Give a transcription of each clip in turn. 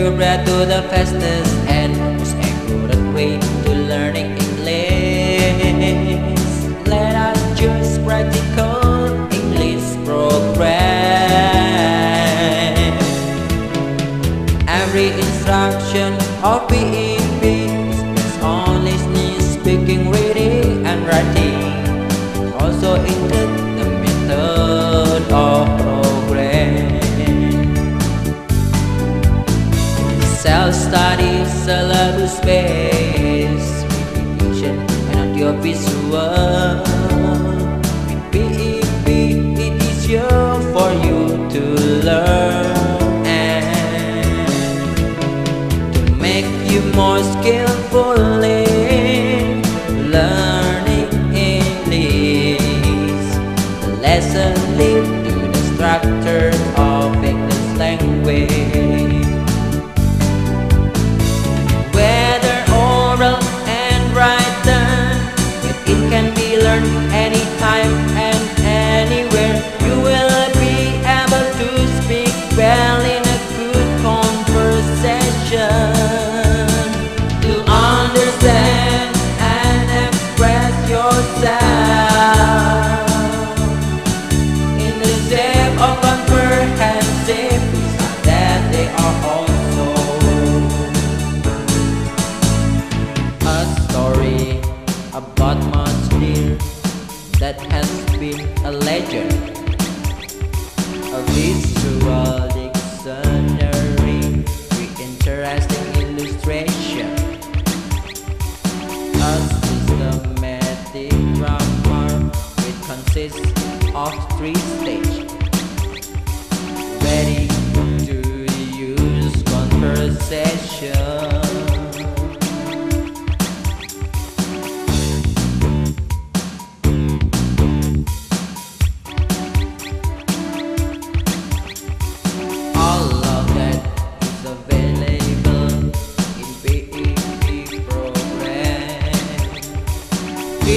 purebred to the fastest and most accurate way to learning English. Let us choose practical English program. Every instruction of PEP is based on listening, speaking, reading, and writing. Also include the method of program. Self-study, syllabus-based revision, and audio-visual. With PEP, it is easier for you to learn and to make you more skillful in learning English. The lesson lead to the structure of English language. Anytime and anywhere, you will be able to speak well in a good conversation, to understand and express yourself in the shape of comprehensive, that they are also a story about much dear that has been a legend, a visual dictionary with interesting illustration, a systematic grammar which consists of 3 stages, ready to use conversation.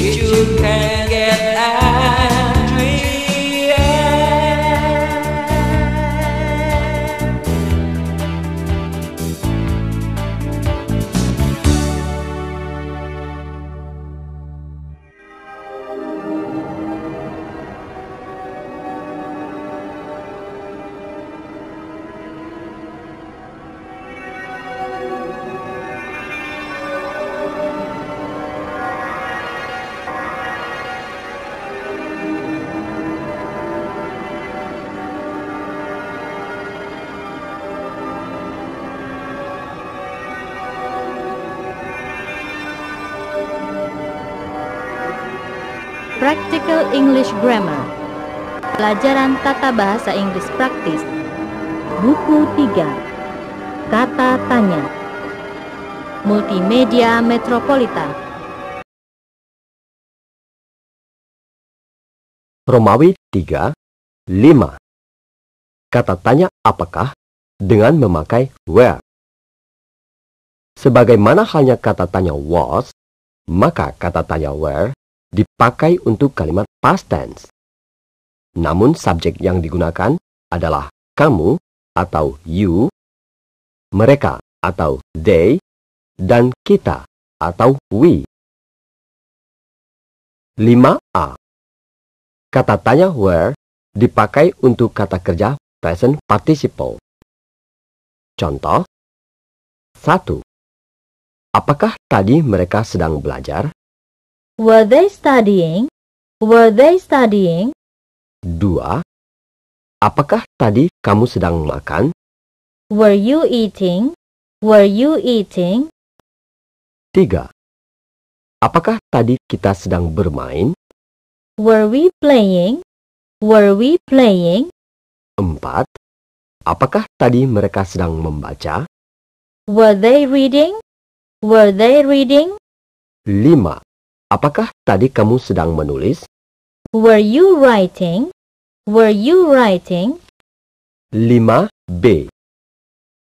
You can get angry. Practical English Grammar. Pelajaran tata bahasa Inggris praktis. Buku 3. Kata tanya. Multimedia Metropolitan. Romawi 3, 5. Kata tanya apakah dengan memakai where. Sebagaimana halnya kata tanya was, maka kata tanya where dipakai untuk kalimat past tense. Namun subjek yang digunakan adalah kamu atau you, mereka atau they, dan kita atau we. 5a. Kata tanya where dipakai untuk kata kerja present participle. Contoh 1. Apakah tadi mereka sedang belajar? Were they studying? Were they studying? 2. Apakah tadi kamu sedang makan? Were you eating? Were you eating? 3. Apakah tadi kita sedang bermain? Were we playing? Were we playing? 4. Apakah tadi mereka sedang membaca? Were they reading? Were they reading? 5. Apakah tadi kamu sedang menulis? Were you writing? Were you writing? 5b.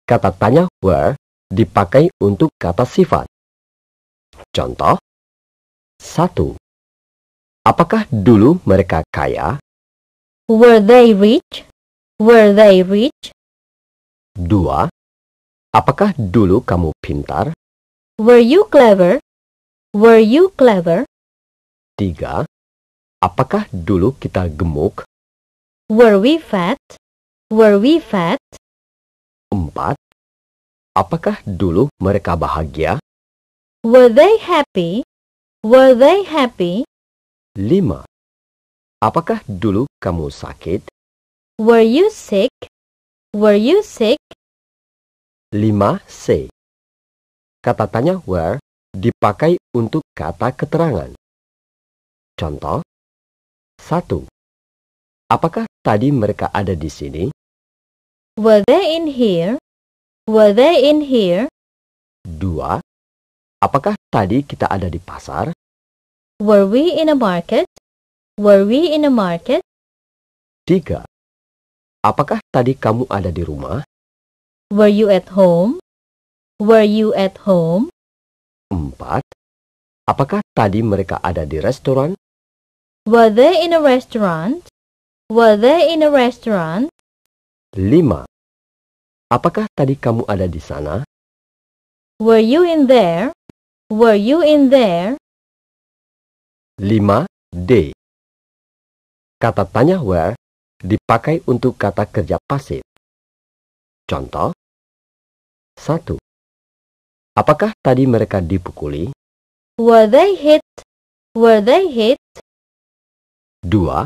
Kata tanya were dipakai untuk kata sifat. Contoh 1. Apakah dulu mereka kaya? Were they rich? Were they rich? 2. Apakah dulu kamu pintar? Were you clever? Were you clever? 3. Apakah dulu kita gemuk? Were we fat? Were we fat? 4. Apakah dulu mereka bahagia? Were they happy? Were they happy? 5. Apakah dulu kamu sakit? Were you sick? Were you sick? 5C. Kata tanya were dipakai untuk kata keterangan. Contoh 1. Apakah tadi mereka ada di sini? Were they in here? Were they in here? 2. Apakah tadi kita ada di pasar? Were we in a market? Were we in a market? 3. Apakah tadi kamu ada di rumah? Were you at home? Were you at home? 4. Apakah tadi mereka ada di restoran? Were they in a restaurant? Were they in a restaurant? 5. Apakah tadi kamu ada di sana? Were you in there? Were you in there? 5D. Kata tanya were dipakai untuk kata kerja pasif. Contoh 1. Apakah tadi mereka dipukuli? Were they hit? Were they hit? 2.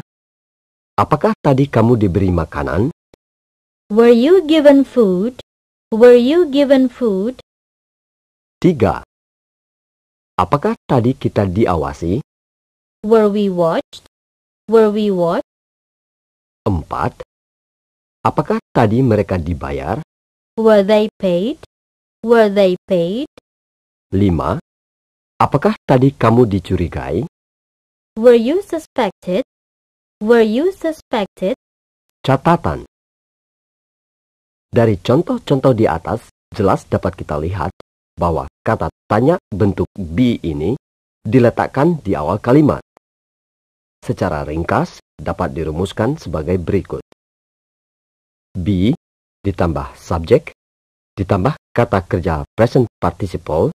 Apakah tadi kamu diberi makanan? Were you given food? Were you given food? 3. Apakah tadi kita diawasi? Were we watched? Were we watched? 4. Apakah tadi mereka dibayar? Were they paid? Were they paid? 5. Apakah tadi kamu dicurigai? Were you suspected? Were you suspected? Catatan. Dari contoh-contoh di atas, jelas dapat kita lihat bahwa kata tanya bentuk be ini diletakkan di awal kalimat. Secara ringkas dapat dirumuskan sebagai berikut. Be ditambah subjek, ditambah kata kerja present participle,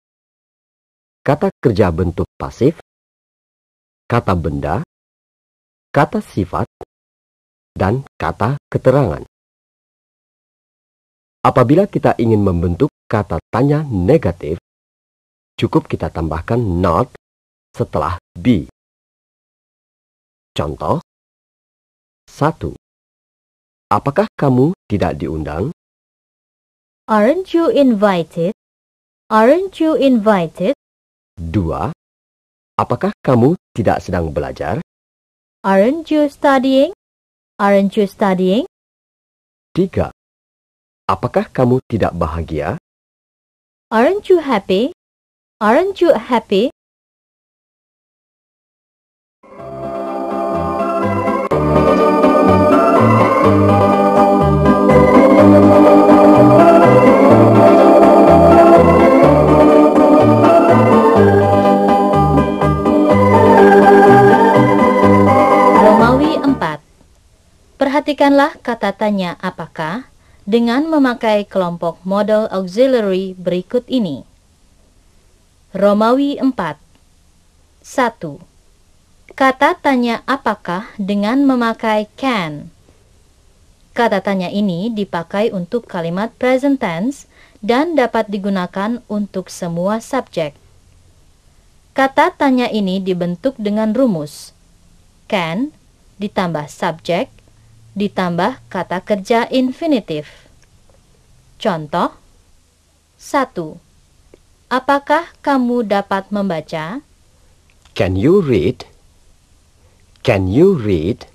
kata kerja bentuk pasif, kata benda, kata sifat, dan kata keterangan. Apabila kita ingin membentuk kata tanya negatif, cukup kita tambahkan not setelah be. Contoh 1. Apakah kamu tidak diundang? Aren't you invited? Aren't you invited? 2. Apakah kamu tidak sedang belajar? Aren't you studying? Aren't you studying? 3. Apakah kamu tidak bahagia? Aren't you happy? Aren't you happy? Romawi 4. Perhatikanlah kata tanya apakah dengan memakai kelompok model auxiliary berikut ini. Romawi 4. 1. Kata tanya apakah dengan memakai can. Kata tanya ini dipakai untuk kalimat present tense dan dapat digunakan untuk semua subjek. Kata tanya ini dibentuk dengan rumus can ditambah subjek ditambah kata kerja infinitif. Contoh 1. Apakah kamu dapat membaca? Can you read? Can you read?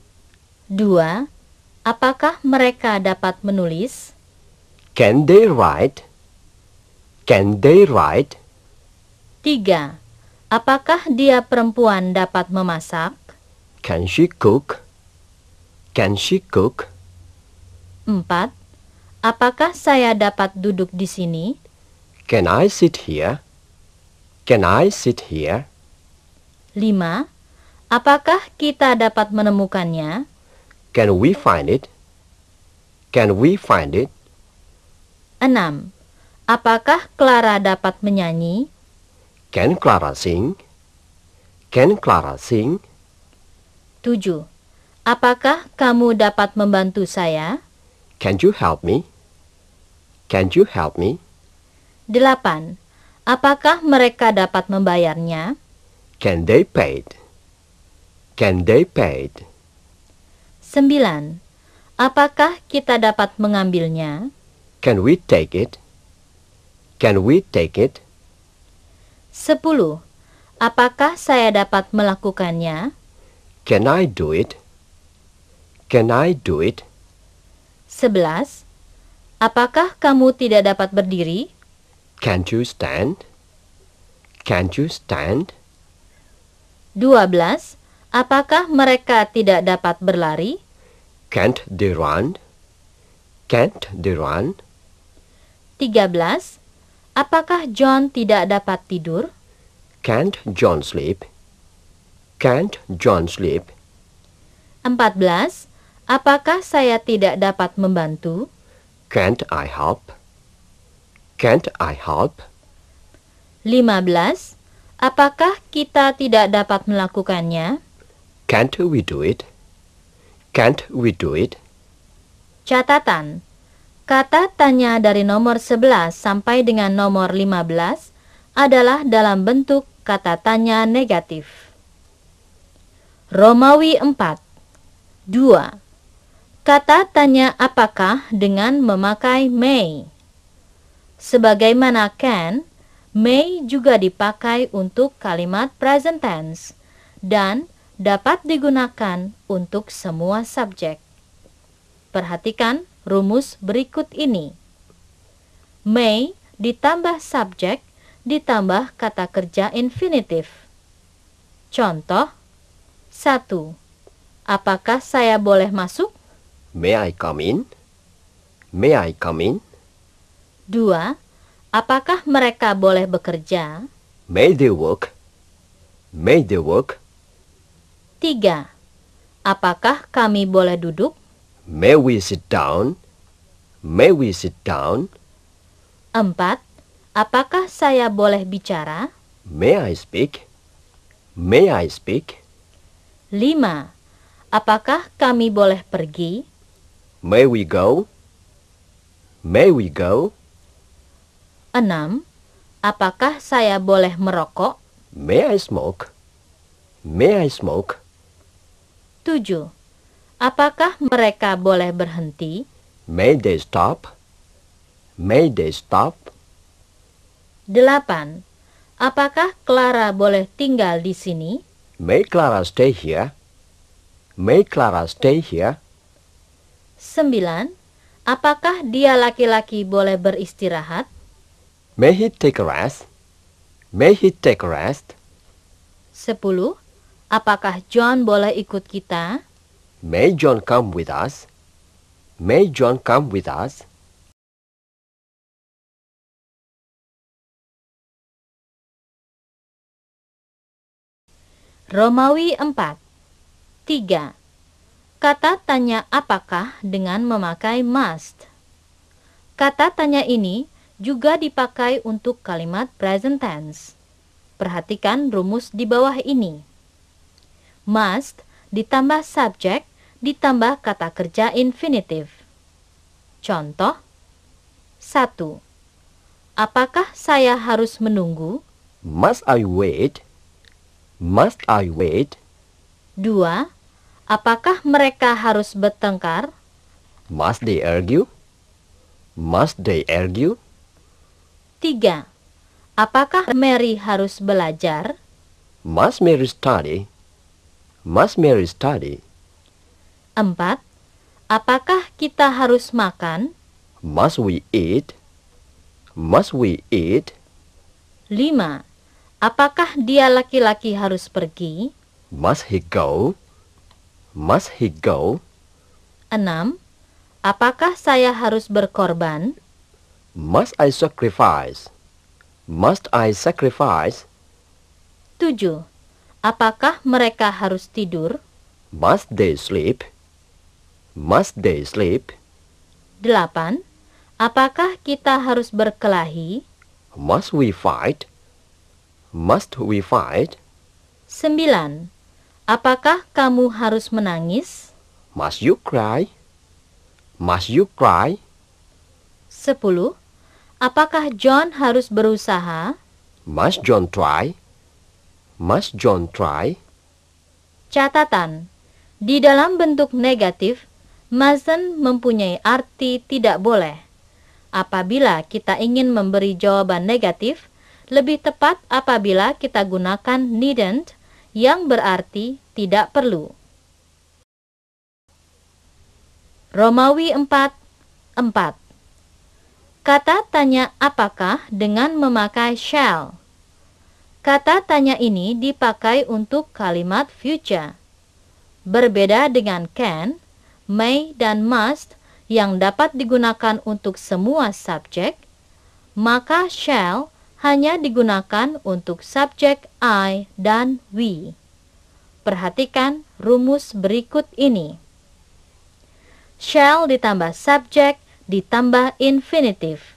2. Apakah mereka dapat menulis? Can they write? Can they write? 3. Apakah dia perempuan dapat memasak? Can she cook? Can she cook? 4. Apakah saya dapat duduk di sini? Can I sit here? Can I sit here? 5. Apakah kita dapat menemukannya? Can we find it? Can we find it? 6. Apakah Clara dapat menyanyi? Can Clara sing? Can Clara sing? 7. Apakah kamu dapat membantu saya? Can you help me? Can you help me? 8. Apakah mereka dapat membayarnya? Can they pay it? Can they pay it? 9. Apakah kita dapat mengambilnya? Can we take it? Can we take it? 10. Apakah saya dapat melakukannya? Can I do it? Can I do it? 11. Apakah kamu tidak dapat berdiri? Can't you stand? Can't you stand? 12. Apakah mereka tidak dapat berlari? Can't they run? Can't they run? 13. Apakah John tidak dapat tidur? Can't John sleep? Can't John sleep? 14. Apakah saya tidak dapat membantu? Can't I help? Can't I help? 15. Apakah kita tidak dapat melakukannya? Can't we do it? Can't we do it? Catatan. Kata tanya dari nomor 11 sampai dengan nomor 15 adalah dalam bentuk kata tanya negatif. Romawi 4. 2. Kata tanya apakah dengan memakai may. Sebagaimana can, may juga dipakai untuk kalimat present tense dan dapat digunakan untuk semua subjek. Perhatikan rumus berikut ini. May ditambah subjek ditambah kata kerja infinitif. Contoh 1. Apakah saya boleh masuk? May I come in? May I come in? 2. Apakah mereka boleh bekerja? May they work? May they work? 3. Apakah kami boleh duduk? May we sit down? May we sit down? 4. Apakah saya boleh bicara? May I speak? May I speak? 5. Apakah kami boleh pergi? May we go? May we go? 6. Apakah saya boleh merokok? May I smoke? May I smoke? 7. Apakah mereka boleh berhenti? May they stop? May they stop? 8. Apakah Clara boleh tinggal di sini? May Clara stay here? May Clara stay here? 9. Apakah dia laki-laki boleh beristirahat? May he take a rest? May he take a rest? 10. Apakah John boleh ikut kita? May John come with us? May John come with us? Romawi 4. 3. Kata tanya apakah dengan memakai must. Kata tanya ini juga dipakai untuk kalimat present tense. Perhatikan rumus di bawah ini. Must ditambah subjek ditambah kata kerja infinitif. Contoh 1. Apakah saya harus menunggu? Must I wait? Must I wait? 2. Apakah mereka harus bertengkar? Must they argue? Must they argue? 3. Apakah Mary harus belajar? Must Mary study? Must Mary study? 4. Apakah kita harus makan? Must we eat? Must we eat? 5. Apakah dia laki-laki harus pergi? Must he go? Must he go? 6. Apakah saya harus berkorban? Must I sacrifice? Must I sacrifice? 7. Apakah mereka harus tidur? Must they sleep? Must they sleep? 8. Apakah kita harus berkelahi? Must we fight? Must we fight? 9. Apakah kamu harus menangis? Must you cry? Must you cry? 10. Apakah John harus berusaha? Must John try? Must John try? Catatan. Di dalam bentuk negatif, mustn't mempunyai arti tidak boleh. Apabila kita ingin memberi jawaban negatif, lebih tepat apabila kita gunakan needn't yang berarti tidak perlu. Romawi 4:4. Kata tanya apakah dengan memakai shall. Kata tanya ini dipakai untuk kalimat future. Berbeda dengan can, may, dan must yang dapat digunakan untuk semua subjek, maka shall hanya digunakan untuk subjek I dan we. Perhatikan rumus berikut ini. Shall ditambah subjek ditambah infinitif.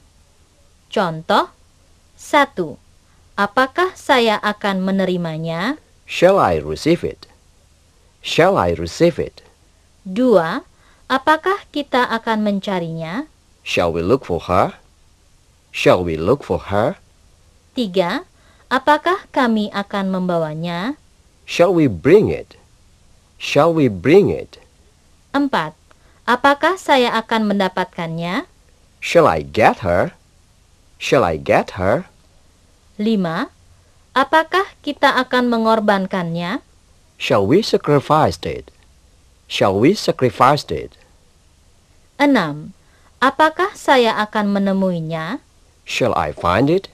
Contoh 1. Apakah saya akan menerimanya? Shall I receive it? Shall I receive it? 2. Apakah kita akan mencarinya? Shall we look for her? Shall we look for her? 3. Apakah kami akan membawanya? Shall we bring it? Shall we bring it? 4. Apakah saya akan mendapatkannya? Shall I get her? Shall I get her? 5. Apakah kita akan mengorbankannya? Shall we sacrifice it? Shall we sacrifice it? 6. Apakah saya akan menemuinya? Shall I find it?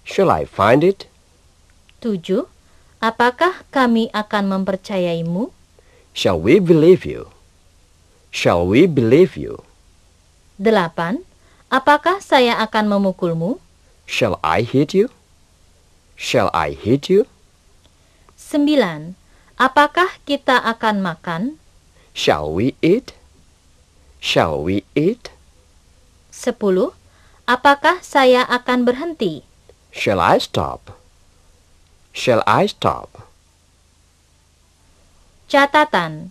Shall I find it? 7. Apakah kami akan mempercayaimu? Shall we believe you? Shall we believe you? 8. Apakah saya akan memukulmu? Shall I hit you? Shall I hit you? 9. Apakah kita akan makan? Shall we eat? Shall we eat? 10. Apakah saya akan berhenti? Shall I stop? Shall I stop? Catatan.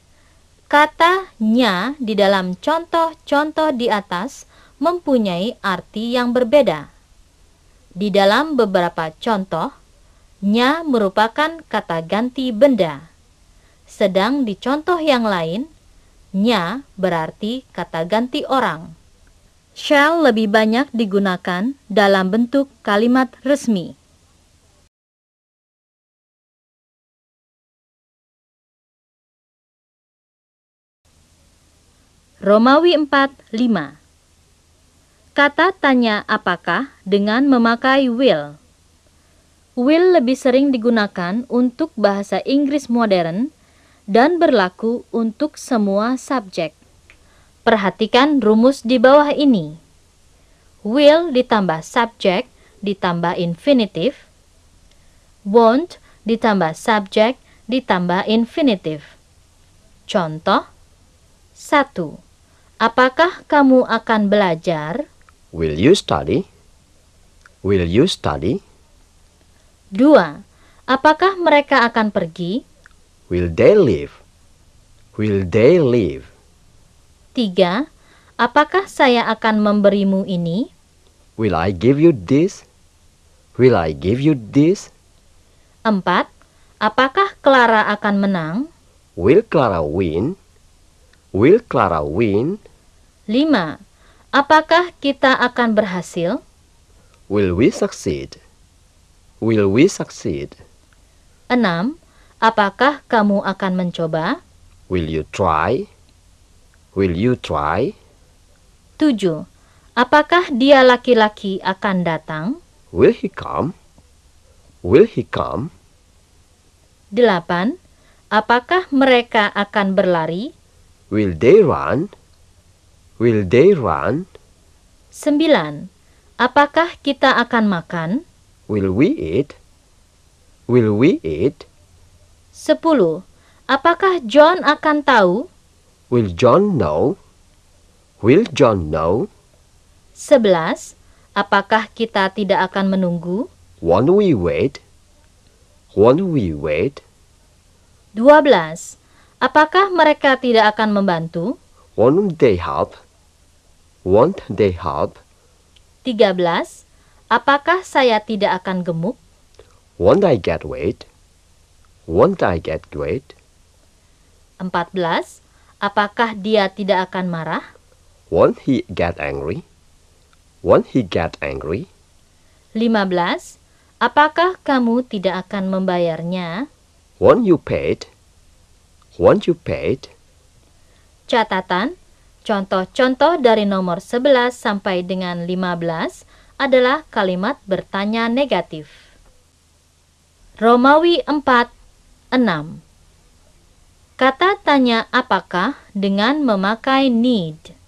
Kata nya di dalam contoh-contoh di atas mempunyai arti yang berbeda. Di dalam beberapa contoh, nya merupakan kata ganti benda. Sedang di contoh yang lain, nya berarti kata ganti orang. Shall lebih banyak digunakan dalam bentuk kalimat resmi. Romawi 4:5. Kata tanya apakah dengan memakai will. Will lebih sering digunakan untuk bahasa Inggris modern dan berlaku untuk semua subjek. Perhatikan rumus di bawah ini. Will ditambah subjek ditambah infinitif. Won't ditambah subjek ditambah infinitif. Contoh 1. Apakah kamu akan belajar? Will you study? Will you study? 2. Apakah mereka akan pergi? Will they leave? Will they leave? 3. Apakah saya akan memberimu ini? Will I give you this? Will I give you this? 4. Apakah Clara akan menang? Will Clara win? Will Clara win? 5. Apakah kita akan berhasil? Will we succeed? Will we succeed? 6. Apakah kamu akan mencoba? Will you try? Will you try? 7. Apakah dia laki-laki akan datang? Will he come? Will he come? 8. Apakah mereka akan berlari? Will they run? Will they run? 9. Apakah kita akan makan? Will we eat? Will we eat? 10. Apakah John akan tahu? Will John know? Will John know? 11. Apakah kita tidak akan menunggu? Won't we wait? Won't we wait? 12. Apakah mereka tidak akan membantu? Won't they help? Won't they help? 13. Apakah saya tidak akan gemuk? Won't I get weight? Won't I get weight? 14. Apakah dia tidak akan marah? Won't he get angry? Won't he get angry? 15. Apakah kamu tidak akan membayarnya? Won't you pay it? Won't you pay it? Catatan, contoh-contoh dari nomor 11 sampai dengan 15 adalah kalimat bertanya negatif. Romawi 4:6. Kata tanya apakah dengan memakai need.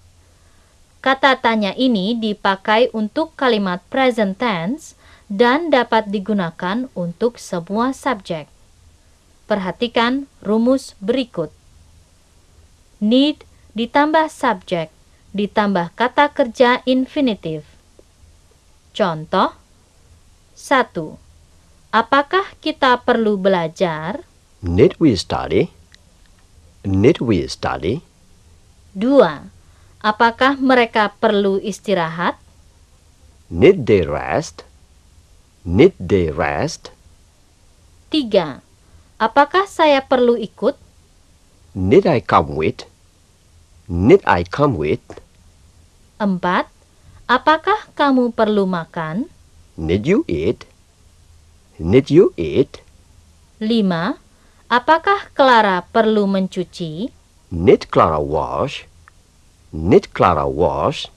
Kata tanya ini dipakai untuk kalimat present tense dan dapat digunakan untuk semua subjek. Perhatikan rumus berikut. Need ditambah subjek ditambah kata kerja infinitif. Contoh 1. Apakah kita perlu belajar? Need we study? Need we study? 2. Apakah mereka perlu istirahat? Need they rest? Need they rest? 3. Apakah saya perlu ikut? Need I come with? Need I come with? 4. Apakah kamu perlu makan? Need you eat? Need you eat? 5. Apakah Clara perlu mencuci? Need Clara wash? Need Clara wash?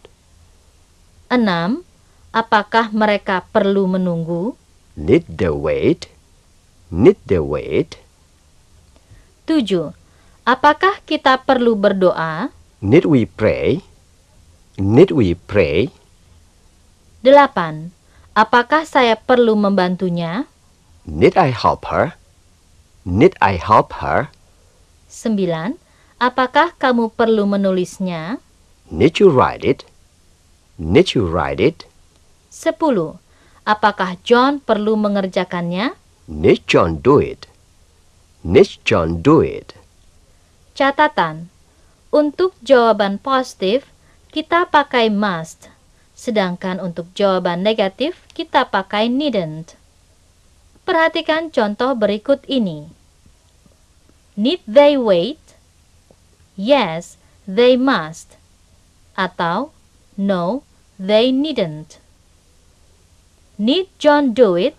6. Apakah mereka perlu menunggu? Need they wait? Need they wait? 7. Apakah kita perlu berdoa? Need we pray? Need we pray? 8. Apakah saya perlu membantunya? Need I help her? Need I help her? 9. Apakah kamu perlu menulisnya? Need you write it? Need you write it? 10. Apakah John perlu mengerjakannya? Need John do it? Need John do it? Catatan. Untuk jawaban positif, kita pakai must. Sedangkan untuk jawaban negatif, kita pakai needn't. Perhatikan contoh berikut ini. Need they wait? Yes, they must. Atau, no, they needn't. Need John do it?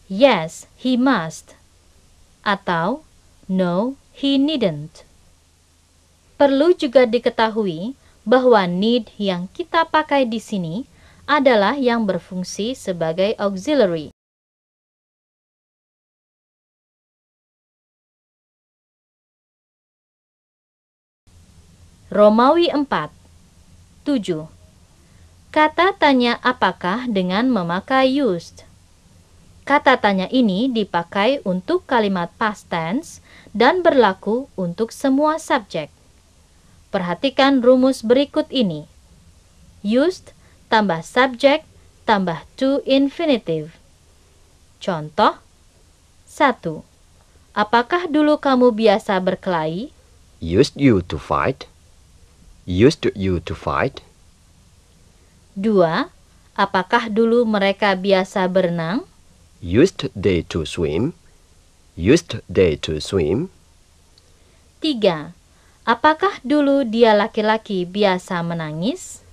Yes, he must. Atau, no, he needn't. Perlu juga diketahui bahwa need yang kita pakai di sini adalah yang berfungsi sebagai auxiliary. Romawi 4:7. Kata tanya apakah dengan memakai used. Kata tanya ini dipakai untuk kalimat past tense dan berlaku untuk semua subjek. Perhatikan rumus berikut ini. Used tambah subjek tambah to infinitive. Contoh 1. Apakah dulu kamu biasa berkelahi? Used you to fight? Used you to fight? 2. Apakah dulu mereka biasa berenang? Used they to swim? Used they to swim? 3. Apakah dulu dia laki-laki biasa menangis?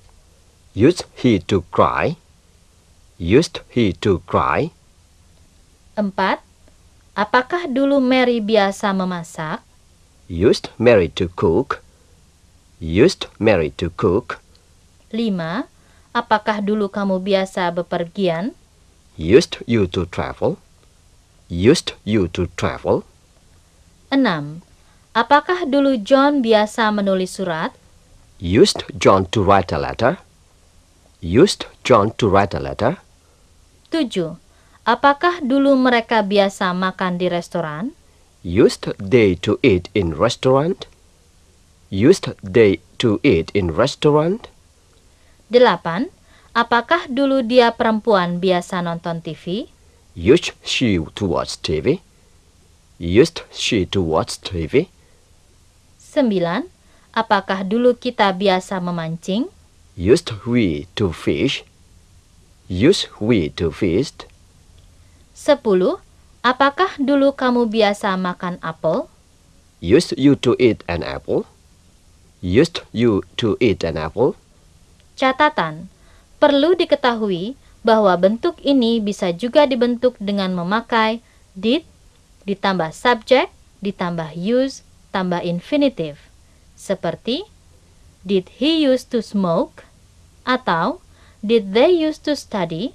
Used he to cry? Used he to cry? 4. Apakah dulu Mary biasa memasak? Used Mary to cook? Used Mary to cook? 5. Apakah dulu kamu biasa bepergian? Used you to travel? Used you to travel? 6. Apakah dulu John biasa menulis surat? Used John to write a letter? Used John to write a letter? 7. Apakah dulu mereka biasa makan di restoran? Used they to eat in restaurant? Used they to eat in restaurant? 8. Apakah dulu dia perempuan biasa nonton TV? Used she to watch TV? Used she to watch TV? 9. Apakah dulu kita biasa memancing? Used we to fish? Used we to fish? 10. Apakah dulu kamu biasa makan apel? Used you to eat an apple? Used you to eat an apple? Catatan, perlu diketahui bahwa bentuk ini bisa juga dibentuk dengan memakai did, ditambah subject, ditambah use, tambah infinitive. Seperti, did he used to smoke? Atau, did they used to study?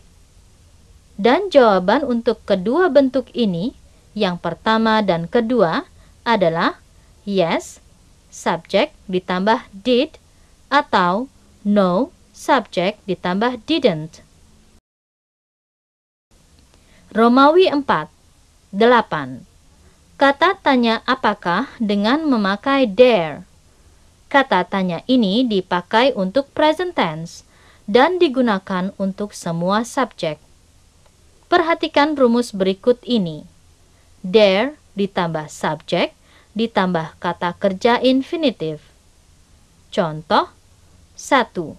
Dan jawaban untuk kedua bentuk ini, yang pertama dan kedua, adalah yes, subject ditambah did, atau no, subject ditambah didn't. Romawi 4, 8. Kata tanya apakah dengan memakai dare. Kata tanya ini dipakai untuk present tense dan digunakan untuk semua subjek. Perhatikan rumus berikut ini. Dare ditambah subjek ditambah kata kerja infinitif. Contoh 1.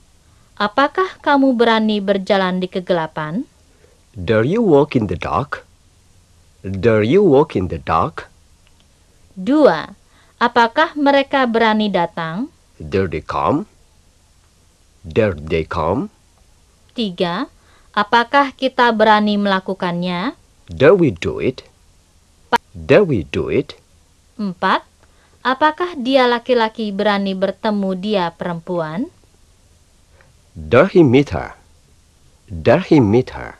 Apakah kamu berani berjalan di kegelapan? Dare you walk in the dark? Dare you walk in the dark? 2. Apakah mereka berani datang? Dare they come? Dare they come? 3. Apakah kita berani melakukannya? Dare we do it? Dare we do it? 4. Apakah dia laki-laki berani bertemu dia perempuan? Dare he meet her? Dare he meet her?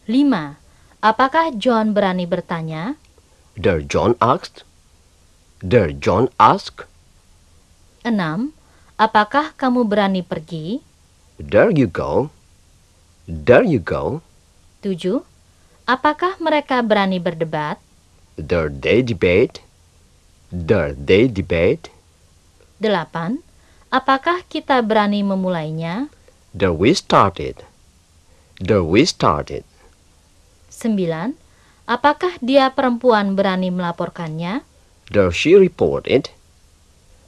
5. Apakah John berani bertanya? Dare John ask? Dare John ask? 6. Apakah kamu berani pergi? Dare you go? Dare you go? 7. Apakah mereka berani berdebat? Dare they debate? Dare they debate? 8. Apakah kita berani memulainya? Dare we start it? Dare we start it? 9. Apakah dia perempuan berani melaporkannya? Dare she report it?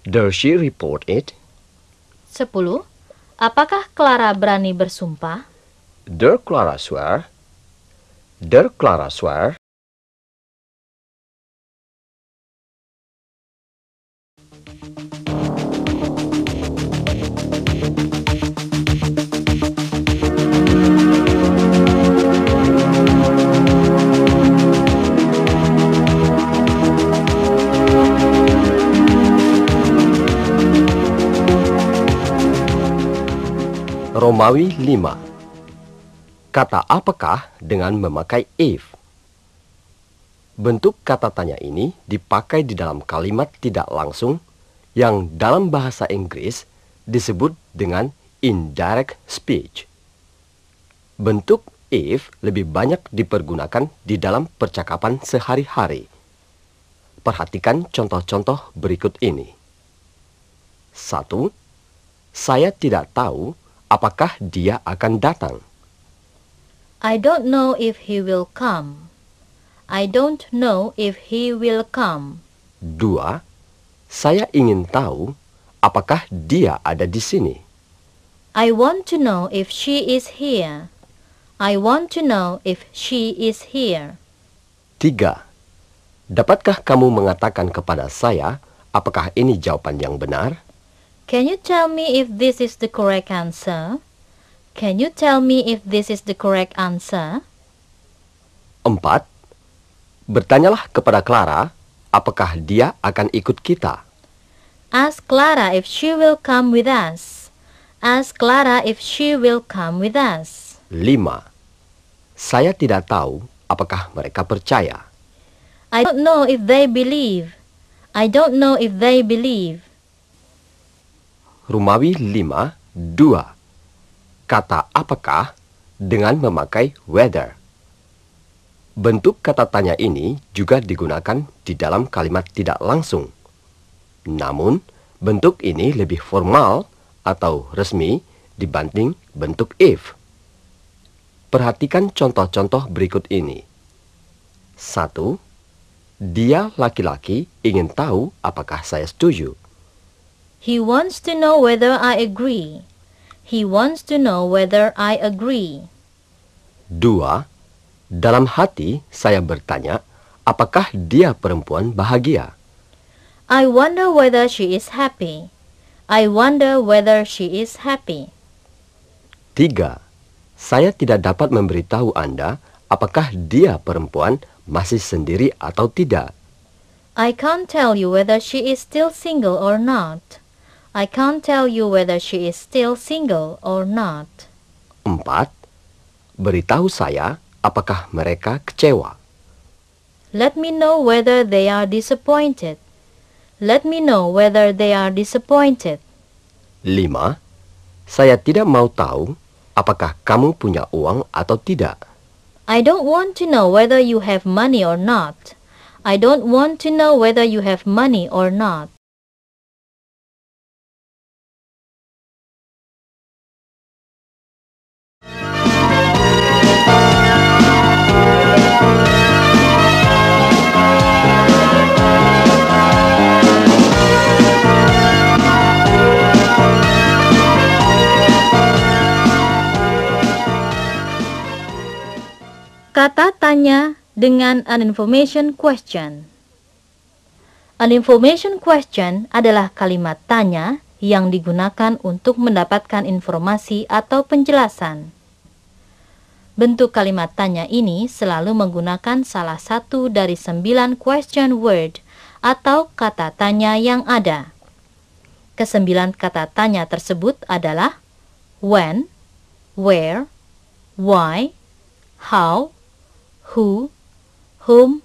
Dare she report it? 10. Apakah Clara berani bersumpah? Dare Clara swear? Dare Clara swear? Romawi 5. Kata apakah dengan memakai if. Bentuk kata tanya ini dipakai di dalam kalimat tidak langsung yang dalam bahasa Inggris disebut dengan indirect speech. Bentuk if lebih banyak dipergunakan di dalam percakapan sehari-hari. Perhatikan contoh-contoh berikut ini. 1. Saya tidak tahu apakah dia akan datang. I don't know if he will come. I don't know if he will come. 2. Saya ingin tahu apakah dia ada di sini. I want to know if she is here. I want to know if she is here. 3. Dapatkah kamu mengatakan kepada saya apakah ini jawaban yang benar? Can you tell me if this is the correct answer? Can you tell me if this is the correct answer? 4. Bertanyalah kepada Clara apakah dia akan ikut kita. Ask Clara if she will come with us. Ask Clara if she will come with us. 5. Saya tidak tahu apakah mereka percaya. I don't know if they believe. I don't know if they believe. Romawi 5, 2. Kata apakah dengan memakai whether. Bentuk kata tanya ini juga digunakan di dalam kalimat tidak langsung. Namun, bentuk ini lebih formal atau resmi dibanding bentuk if. Perhatikan contoh-contoh berikut ini. 1. Dia laki-laki ingin tahu apakah saya setuju. He wants to know whether I agree. He wants to know whether I agree. 2. Dalam hati saya bertanya, apakah dia perempuan bahagia? I wonder whether she is happy. I wonder whether she is happy. 3. Saya tidak dapat memberitahu Anda apakah dia perempuan masih sendiri atau tidak. I can't tell you whether she is still single or not. I can't tell you whether she is still single or not. 4. Beritahu saya apakah mereka kecewa. Let me know whether they are disappointed. Let me know whether they are disappointed. 5. Saya tidak mau tahu apakah kamu punya uang atau tidak. I don't want to know whether you have money or not. I don't want to know whether you have money or not. Kata tanya dengan an information question. An information question adalah kalimat tanya yang digunakan untuk mendapatkan informasi atau penjelasan. Bentuk kalimat tanya ini selalu menggunakan salah satu dari 9 question word atau kata tanya yang ada. Ke-9 kata tanya tersebut adalah when, where, why, how, who, whom,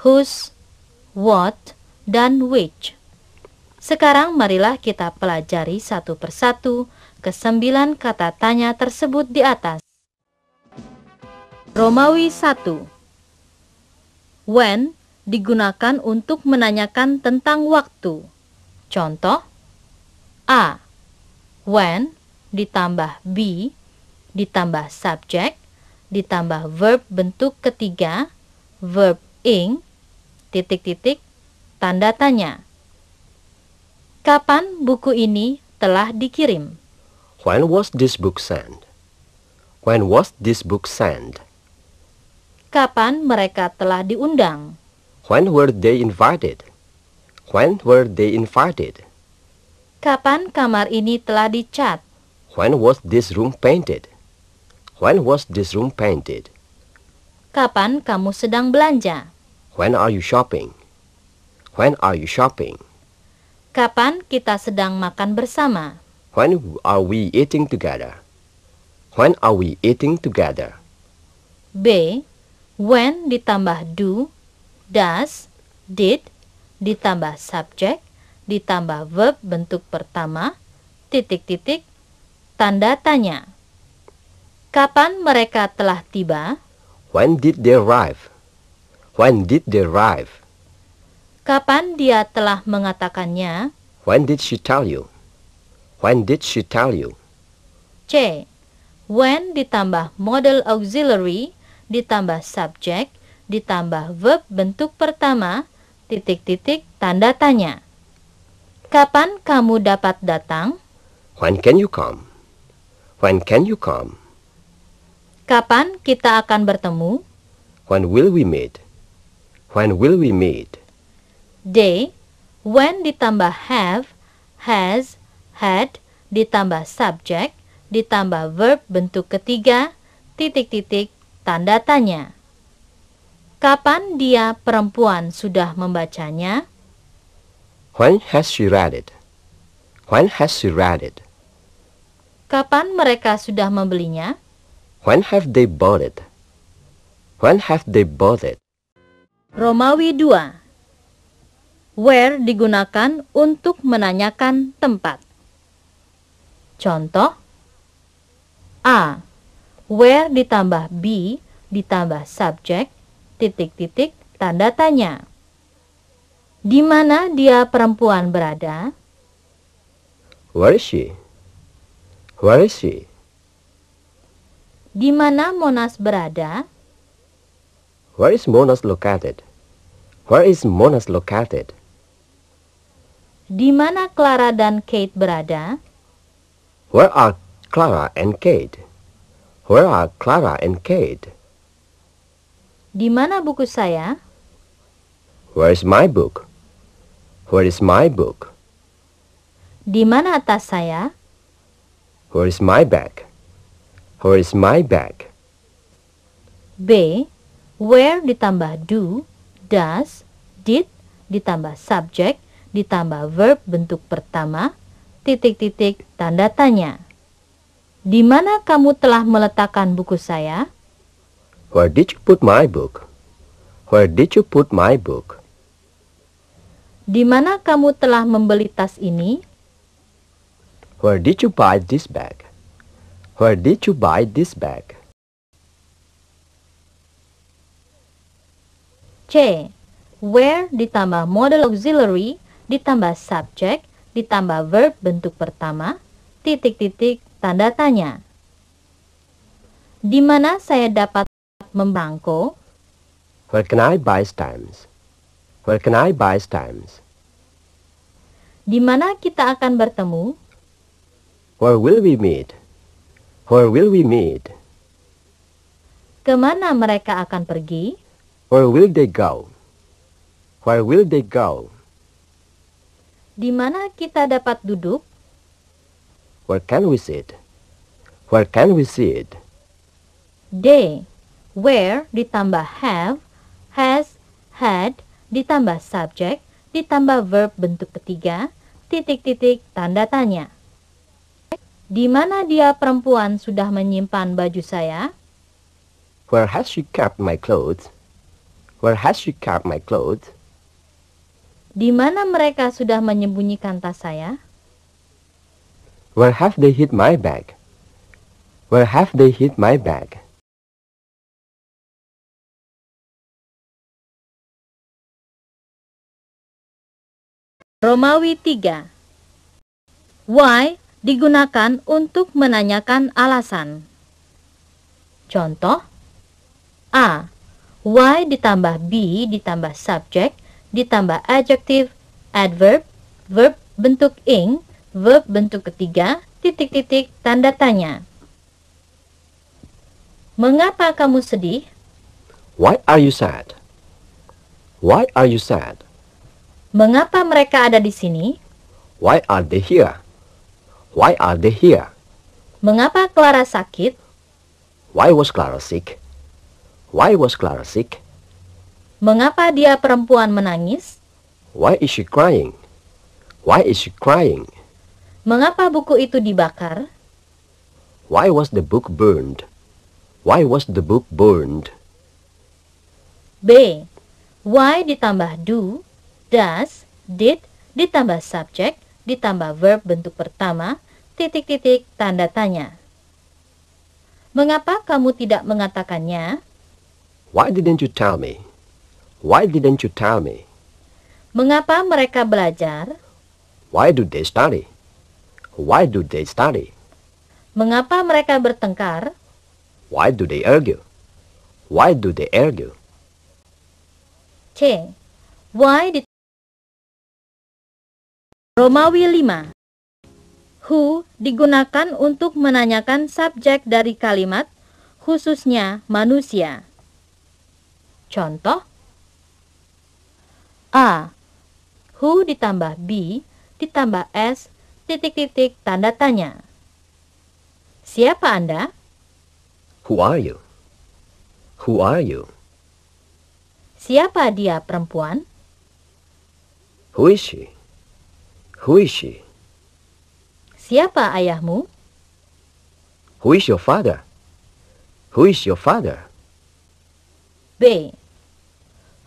whose, what, dan which. Sekarang marilah kita pelajari satu persatu ke-9 kata tanya tersebut di atas. Romawi 1. When digunakan untuk menanyakan tentang waktu. Contoh: A. When ditambah be ditambah subject ditambah verb bentuk ketiga, verb ing, titik-titik, tanda tanya. Kapan buku ini telah dikirim? When was this book sent? When was this book sent? Kapan mereka telah diundang? When were they invited? When were they invited? Kapan kamar ini telah dicat? When was this room painted? When was this room painted? Kapan kamu sedang belanja? When are you shopping? When are you shopping? Kapan kita sedang makan bersama? When are we eating together? When are we eating together? B. When ditambah do, does, did, ditambah subject, ditambah verb bentuk pertama, titik-titik, tanda tanya. Kapan mereka telah tiba? When did they arrive? When did they arrive? Kapan dia telah mengatakannya? When did she tell you? When did she tell you? C. When ditambah model auxiliary, ditambah subject, ditambah verb bentuk pertama, titik-titik, tanda tanya. Kapan kamu dapat datang? When can you come? When can you come? Kapan kita akan bertemu? When will we meet? When will we meet? D. When ditambah have, has, had, ditambah subject, ditambah verb bentuk ketiga, titik-titik, tanda tanya. Kapan dia perempuan sudah membacanya? When has she read it? When has she read it? Kapan mereka sudah membelinya? When have they bought it? When have they bought it? Romawi 2. Where digunakan untuk menanyakan tempat. Contoh: A. Where ditambah be ditambah subject, titik-titik, tanda tanya. Di mana dia perempuan berada? Where is she? Where is she? Di mana Monas berada? Where is Monash located? Where is Monash located? Di mana Clara dan Kate berada? Where are Clara and Kate? Where are Clara and Kate? Di mana buku saya? Where is my book? Where is my book? Di mana tas saya? Where is my bag? Where is my bag? B. Where ditambah do, does, did, ditambah subject, ditambah verb bentuk pertama, titik-titik tanda tanya. Di mana kamu telah meletakkan buku saya? Where did you put my book? Where did you put my book? Di mana kamu telah membeli tas ini? Where did you buy this bag? Where did you buy this bag? C. Where ditambah modal auxiliary, ditambah subject, ditambah verb bentuk pertama, titik-titik tanda tanya. Di mana saya dapat membangko? Where can I buy stamps? Where can I buy stamps? Di mana kita akan bertemu? Where will we meet? Where will we meet? Kemana mereka akan pergi? Where will they go? Where will they go? Di mana kita dapat duduk? Where can we sit? Where can we sit? D. Where ditambah have, has, had, ditambah subject, ditambah verb bentuk ketiga, titik-titik tanda tanya. Di mana dia perempuan sudah menyimpan baju saya? Where has she kept my clothes? Where has she kept my clothes? Di mana mereka sudah menyembunyikan tas saya? Where have they hid my bag? Where have they hid my bag? Romawi 3. Why digunakan untuk menanyakan alasan. Contoh A. Why ditambah be ditambah subject ditambah adjective, adverb, verb bentuk ing, verb bentuk ketiga, titik-titik tanda tanya. Mengapa kamu sedih? Why are you sad? Why are you sad? Mengapa mereka ada di sini? Why are they here? Why are they here? Mengapa Clara sakit? Why was Clara sick? Why was Clara sick? Mengapa dia perempuan menangis? Why is she crying? Why is she crying? Mengapa buku itu dibakar? Why was the book burned? Why was the book burned? B. Why ditambah do, does, did, ditambah subject, ditambah verb bentuk pertama, titik-titik tanda tanya. Mengapa kamu tidak mengatakannya? Why didn't you tell me? Why didn't you tell me? Mengapa mereka belajar? Why do they study? Why do they study? Mengapa mereka bertengkar? Why do they argue? Why do they argue? C. Why di Romawi 5. Who digunakan untuk menanyakan subjek dari kalimat, khususnya manusia. Contoh A. Who ditambah B ditambah S titik-titik tanda tanya. Siapa Anda? Who are you? Who are you? Siapa dia perempuan? Who is she? Who is she? Siapa ayahmu? Who is your father? Who is your father? B.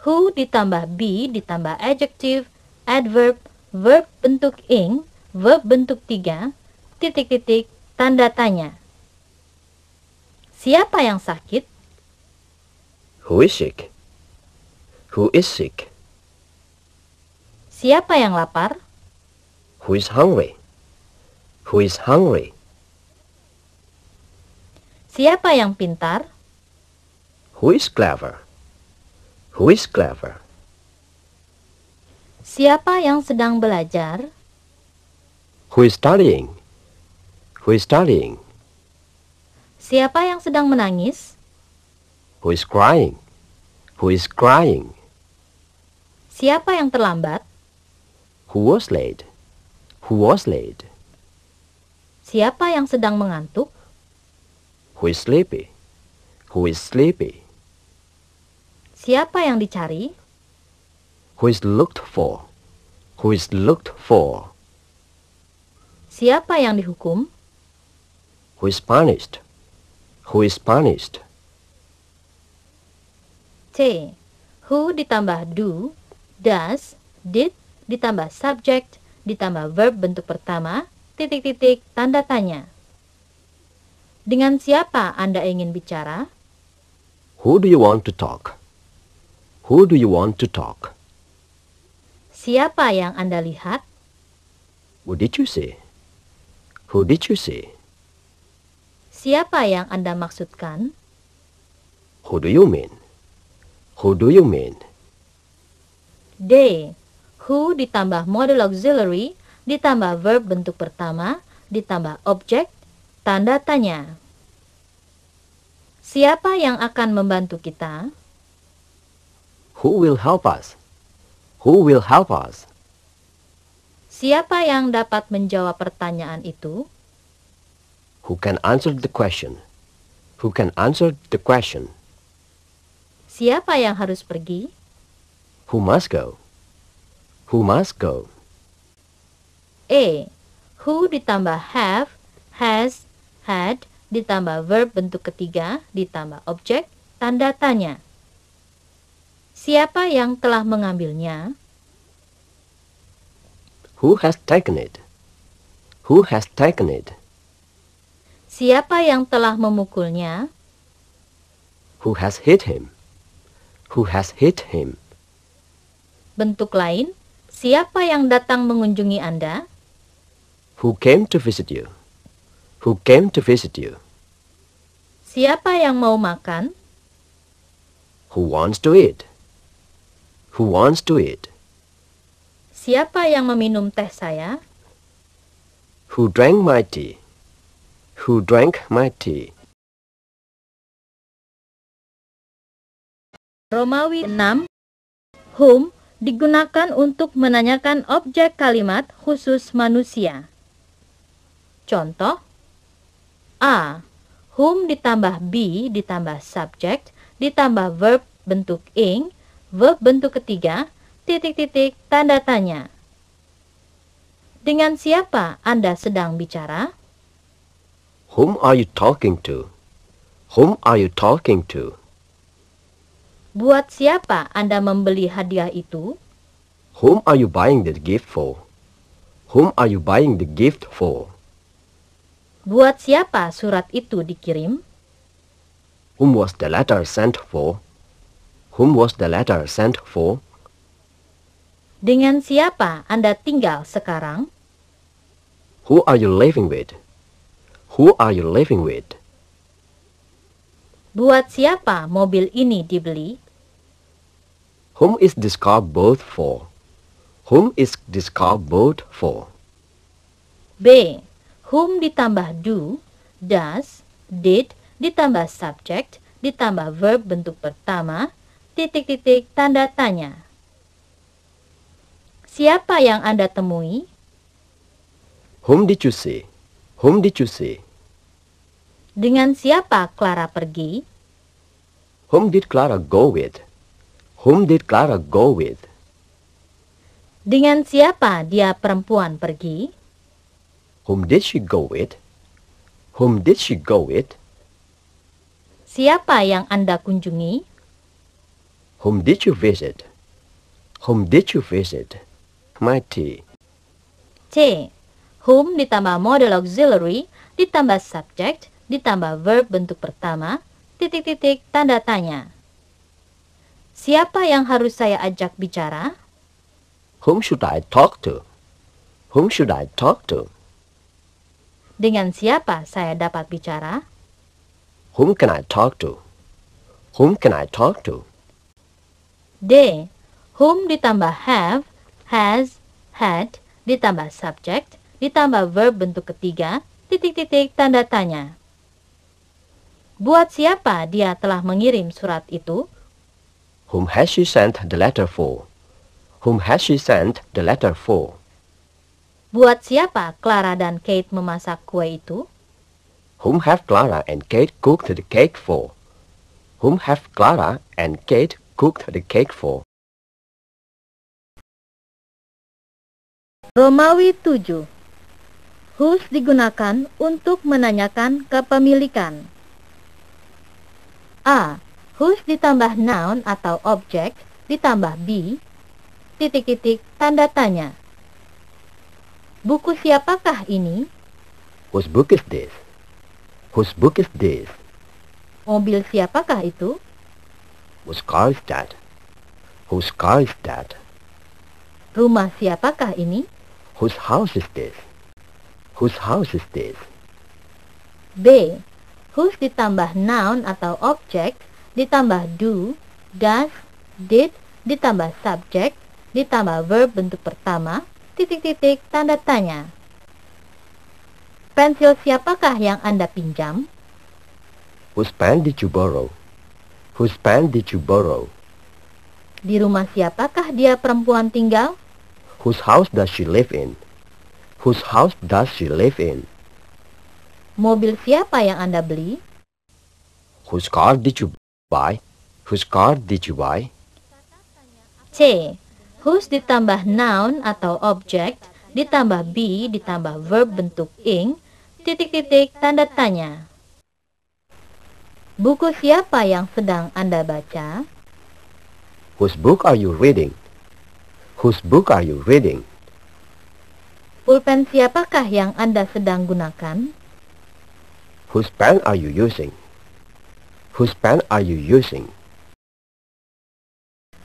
Who ditambah be ditambah adjective, adverb, verb bentuk ing, verb bentuk 3, titik-titik tanda tanya. Siapa yang sakit? Who is sick? Who is sick? Siapa yang lapar? Who is hungry? Who is hungry? Siapa yang pintar? Who is clever? Who is clever? Siapa yang sedang belajar? Who is studying? Who is studying? Siapa yang sedang menangis? Who is crying? Who is crying? Siapa yang terlambat? Who was late? Who was late? Siapa yang sedang mengantuk? Who is sleepy? Who is sleepy? Siapa yang dicari? Who is looked for? Who is looked for? Siapa yang dihukum? Who is punished? Who is punished? C. Who ditambah do, does, did, ditambah subject, ditambah verb bentuk pertama, titik-titik, tanda tanya. Dengan siapa Anda ingin bicara? Who do you want to talk? Who do you want to talk? Siapa yang Anda lihat? What did you see? Who did you see? Siapa yang Anda maksudkan? Who do you mean? Who do you mean? D. Who ditambah model auxiliary, ditambah verb bentuk pertama, ditambah objek, tanda tanya. Siapa yang akan membantu kita? Who will help us? Who will help us? Siapa yang dapat menjawab pertanyaan itu? Who can answer the question? Who can answer the question? Siapa yang harus pergi? Who must go? Who must go? E. Who ditambah have, has, had, ditambah verb bentuk ketiga, ditambah objek, tanda tanya. Siapa yang telah mengambilnya? Who has taken it? Who has taken it? Siapa yang telah memukulnya? Who has hit him? Who has hit him? Bentuk lain, siapa yang datang mengunjungi Anda? Who came to visit you? Who came to visit you? Siapa yang mau makan? Who wants to eat? Who wants to eat? Siapa yang meminum teh saya? Who drank my tea? Who drank my tea? Romawi 6. Whom digunakan untuk menanyakan objek kalimat khusus manusia. Contoh A. Whom ditambah be ditambah subject ditambah verb bentuk ing, verb bentuk ketiga, titik-titik, tanda tanya. Dengan siapa Anda sedang bicara? Whom are you talking to? Whom are you talking to? Buat siapa Anda membeli hadiah itu? Whom are you buying the gift for? Whom are you buying the gift for? Buat siapa surat itu dikirim? Whom was the letter sent for? Whom was the letter sent for? Dengan siapa Anda tinggal sekarang? Who are you living with? Who are you living with? Buat siapa mobil ini dibeli? Whom is this car bought for? Whom is this car bought for? B. Whom ditambah do, does, did, ditambah subject, ditambah verb bentuk pertama, titik-titik, tanda tanya. Siapa yang Anda temui? Whom did you see? Whom did you see? Dengan siapa Clara pergi? Whom did Clara go with? Whom did Clara go with? Dengan siapa dia perempuan pergi? Whom did she go with? Whom did she go with? Siapa yang Anda kunjungi? Whom did you visit? Whom did you visit? My tea. C. Whom ditambah model auxiliary, ditambah subject, ditambah verb bentuk pertama, titik-titik, tanda tanya. Siapa yang harus saya ajak bicara? Whom should I talk to? Whom should I talk to? Dengan siapa saya dapat bicara? Whom can I talk to? Whom can I talk to? D. Whom ditambah have, has, had, ditambah subject, ditambah verb bentuk ketiga, titik-titik tanda tanya. Buat siapa dia telah mengirim surat itu? Whom has she sent the letter for? Whom has she sent the letter for? Buat siapa Clara dan Kate memasak kue itu? Whom have Clara and Kate cooked the cake for? Whom have Clara and Kate cooked the cake for? Romawi 7. Whose digunakan untuk menanyakan kepemilikan. A. Whose ditambah noun atau object ditambah be, titik-titik tanda tanya. Buku siapakah ini? Whose book is this? Whose book is this? Mobil siapakah itu? Whose car is that? Whose car is that? Rumah siapakah ini? Whose house is this? Whose house is this? B. Whose ditambah noun atau object ditambah do, does, did, ditambah subject, ditambah verb bentuk pertama, titik-titik tanda tanya. Pensil siapakah yang Anda pinjam? Whose pen did you borrow? Whose pen did you borrow? Di rumah siapakah dia perempuan tinggal? Whose house does she live in? Whose house does she live in? Mobil siapa yang Anda beli? Whose car did you buy? Whose car did you buy? C. Whose ditambah noun atau object ditambah be ditambah verb bentuk ing, titik-titik tanda tanya. Buku siapa yang sedang Anda baca? Whose book are you reading? Whose book are you reading? Pulpen siapakah yang Anda sedang gunakan? Whose pen are you using? Whose pen are you using?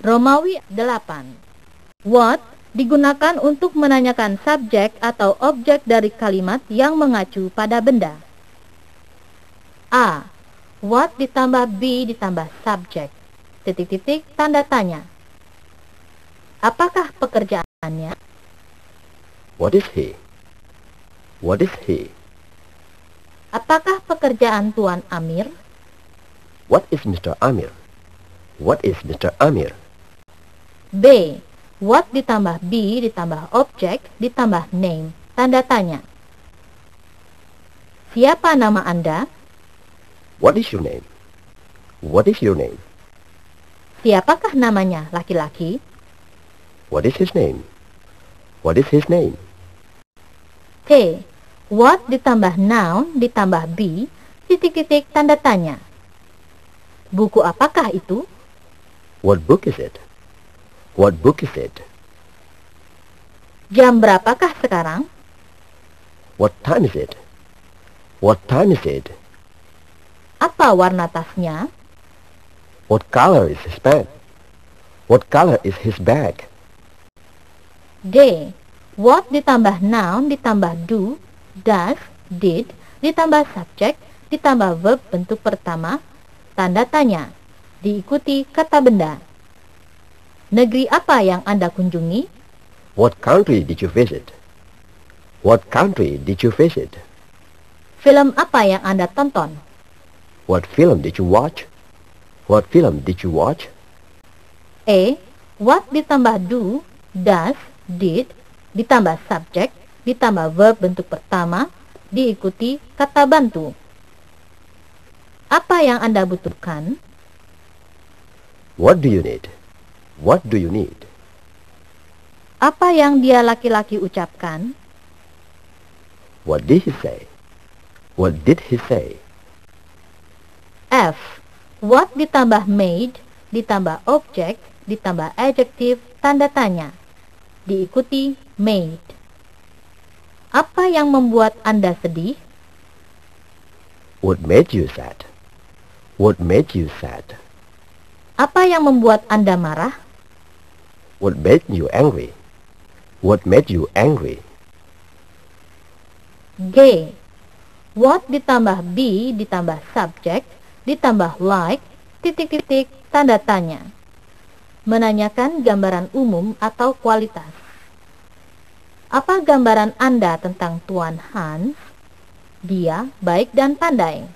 Romawi 8. What digunakan untuk menanyakan subjek atau objek dari kalimat yang mengacu pada benda. A. What ditambah be ditambah subject, titik-titik tanda tanya. Apakah pekerjaannya? What is he? What is he? Apakah pekerjaan Tuan Amir? What is Mr. Amir? What is Mr. Amir? B. What ditambah be ditambah object ditambah name, tanda tanya. Siapa nama Anda? What is your name? What is your name? Siapakah namanya laki-laki? What is his name? What is his name? C. What ditambah noun ditambah be, titik-titik tanda tanya. Buku apakah itu? What book is it? What book is it? Jam berapakah sekarang? What time is it? What time is it? Apa warna tasnya? What color is his bag? What color is his bag? D. What ditambah noun ditambah do, does, did, ditambah subject, ditambah verb bentuk pertama, tanda tanya, diikuti kata benda. Negeri apa yang Anda kunjungi? What country did you visit? What country did you visit? Film apa yang Anda tonton? What film did you watch? What film did you watch? E. What ditambah do, does, did, ditambah subject, ditambah verb bentuk pertama, diikuti kata bantu. Apa yang Anda butuhkan? What do you need? What do you need? Apa yang dia laki-laki ucapkan? What did he say? What did he say? F. What ditambah made, ditambah object, ditambah adjective, tanda tanya. Diikuti made. Apa yang membuat Anda sedih? What made you sad? What made you sad? Apa yang membuat Anda marah? What made you angry? What made you angry? G. What ditambah be ditambah subject, ditambah like, titik-titik, tanda tanya. Menanyakan gambaran umum atau kualitas. Apa gambaran Anda tentang Tuan Hans? Dia baik dan pandai.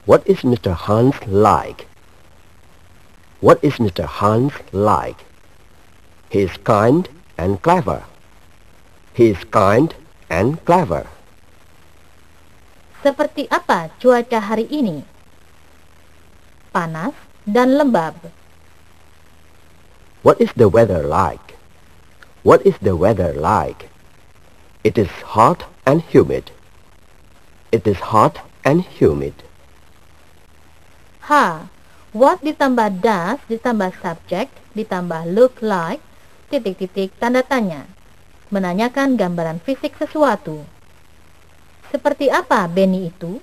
What is Mr. Hans like? What is Mr. Hans like? He is kind and clever. He is kind and clever. Seperti apa cuaca hari ini? Panas dan lembab. What is the weather like? What is the weather like? It is hot and humid. It is hot and humid. H. What ditambah does ditambah subject ditambah look like, titik-titik, tanda tanya. Menanyakan gambaran fisik sesuatu. Seperti apa Benny itu?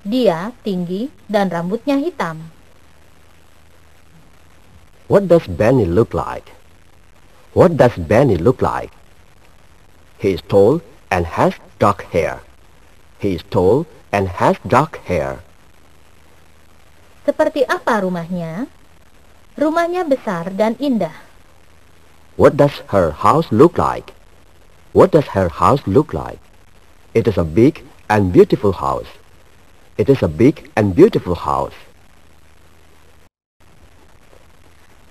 Dia tinggi dan rambutnya hitam. What does Benny look like? What does Benny look like? He is tall and has dark hair. He is tall and has dark hair. Seperti apa rumahnya? Rumahnya besar dan indah. What does her house look like? What does her house look like? It is a big and beautiful house. It is a big and beautiful house.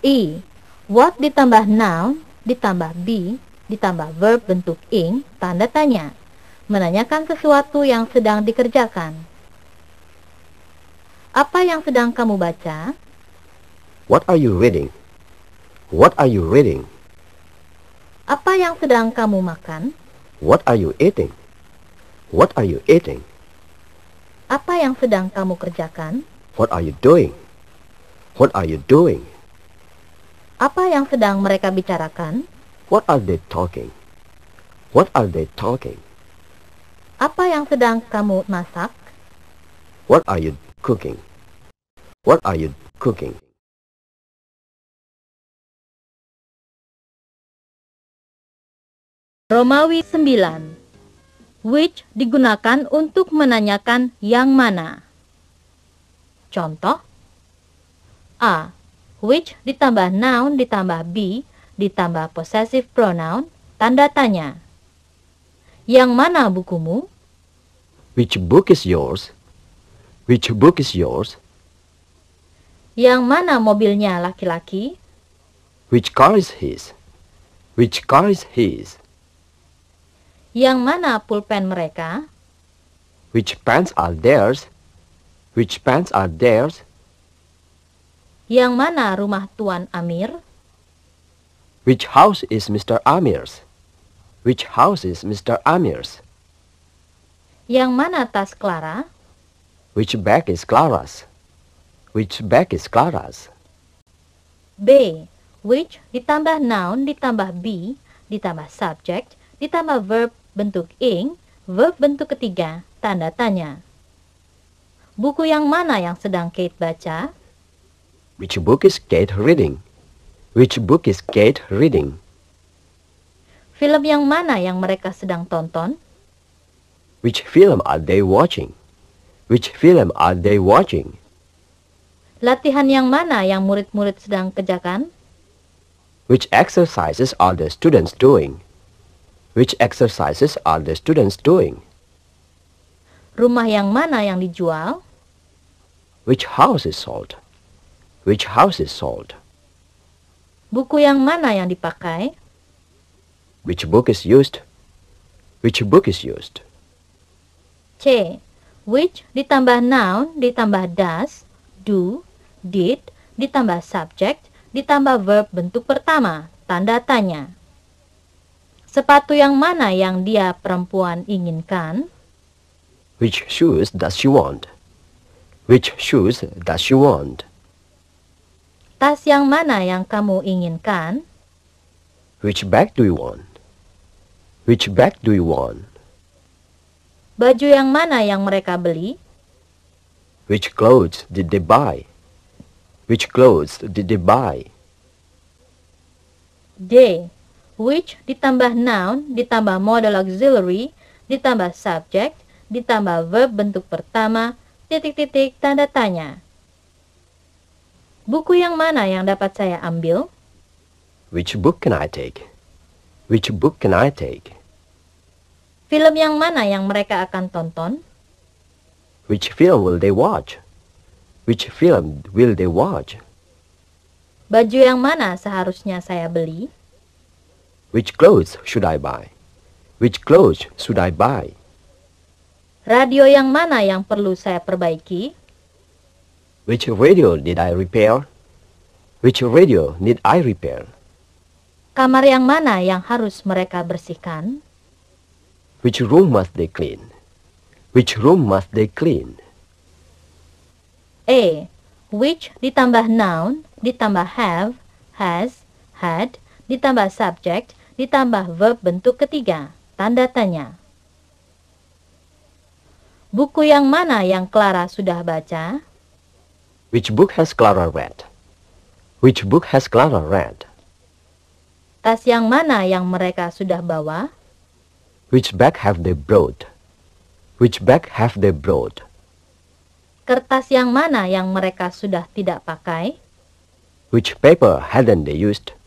I. What ditambah noun, ditambah be, ditambah verb bentuk ing, tanda tanya. Menanyakan sesuatu yang sedang dikerjakan. Apa yang sedang kamu baca? What are you reading? What are you reading? Apa yang sedang kamu makan? What are you eating? What are you eating? Apa yang sedang kamu kerjakan? What are you doing? What are you doing? Apa yang sedang mereka bicarakan? What are they talking? What are they talking? Apa yang sedang kamu masak? What are you cooking? What are you cooking? Romawi 9. Which digunakan untuk menanyakan yang mana. Contoh. A. Which ditambah noun ditambah be ditambah possessive pronoun, tanda tanya. Yang mana bukumu? Which book is yours? Which book is yours? Yang mana mobilnya laki-laki? Which car is his? Which car is his? Yang mana pulpen mereka? Which pants are theirs? Which pants are theirs? Yang mana rumah Tuan Amir? Which house is Mr. Amir's? Which house is Mr. Amir's? Yang mana tas Clara? Which bag is Clara's? Which bag is Clara's? B. Which ditambah noun ditambah be ditambah subject ditambah verb bentuk ing, verb bentuk ketiga, tanda tanya. Buku yang mana yang sedang Kate baca? Which book is Kate reading? Which book is Kate reading? Film yang mana yang mereka sedang tonton? Which film are they watching? Which film are they watching? Latihan yang mana yang murid-murid sedang kerjakan? Which exercises are the students doing? Which exercises are the students doing? Rumah yang mana yang dijual? Which house is sold? Which house is sold? Buku yang mana yang dipakai? Which book is used? Which book is used? C. Which ditambah noun ditambah does, do, did, ditambah subject, ditambah verb bentuk pertama, tanda tanya. Sepatu yang mana yang dia perempuan inginkan? Which shoes does she want? Which shoes does she want? Tas yang mana yang kamu inginkan? Which bag do you want? Which bag do you want? Baju yang mana yang mereka beli? Which clothes did they buy? Which clothes did they buy? D. Which ditambah noun, ditambah modal auxiliary, ditambah subject, ditambah verb bentuk pertama, titik-titik tanda tanya. Buku yang mana yang dapat saya ambil? Which book can I take? Which book can I take? Film yang mana yang mereka akan tonton? Which film will they watch? Which film will they watch? Baju yang mana seharusnya saya beli? Which clothes should I buy? Which clothes should I buy? Radio yang mana yang perlu saya perbaiki? Which radio did I repair? Which radio need I repair? Kamar yang mana yang harus mereka bersihkan? Which room must they clean? Which room must they clean? A. Which ditambah noun, ditambah have, has, had, ditambah subject, ditambah verb bentuk ketiga. Tanda tanya. Buku yang mana yang Clara sudah baca? Which book has Clara read? Which book has Clara read? Tas yang mana yang mereka sudah bawa? Which bag have they brought? Which bag have they brought? Kertas yang mana yang mereka sudah tidak pakai? Which paper hadn't they used?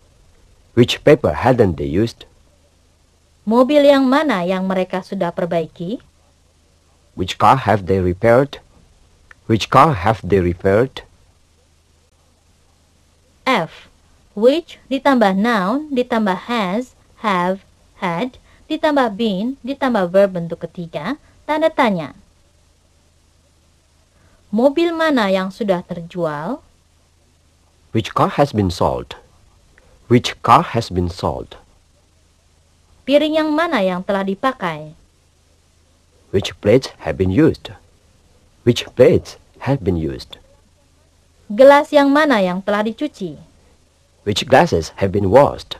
Which paper hadn't they used? Mobil yang mana yang mereka sudah perbaiki? Which car have they repaired? Which car have they repaired? F. Which ditambah noun, ditambah has, have, had, ditambah been, ditambah verb bentuk ketiga, tanda tanya. Mobil mana yang sudah terjual? Which car has been sold? Which car has been sold? Piring yang mana yang telah dipakai? Which plates have been used? Which plates have been used? Gelas yang mana yang telah dicuci? Which glasses have been washed?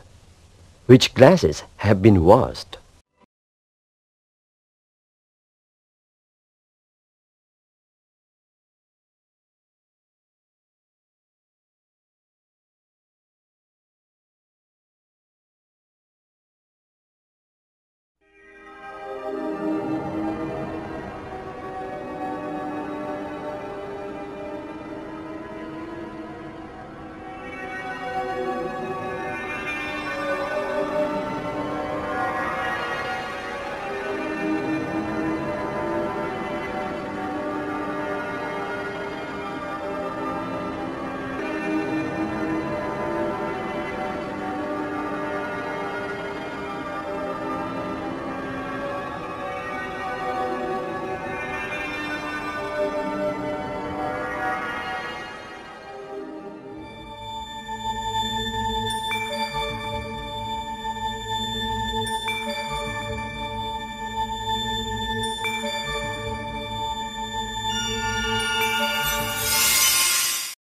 Which glasses have been washed?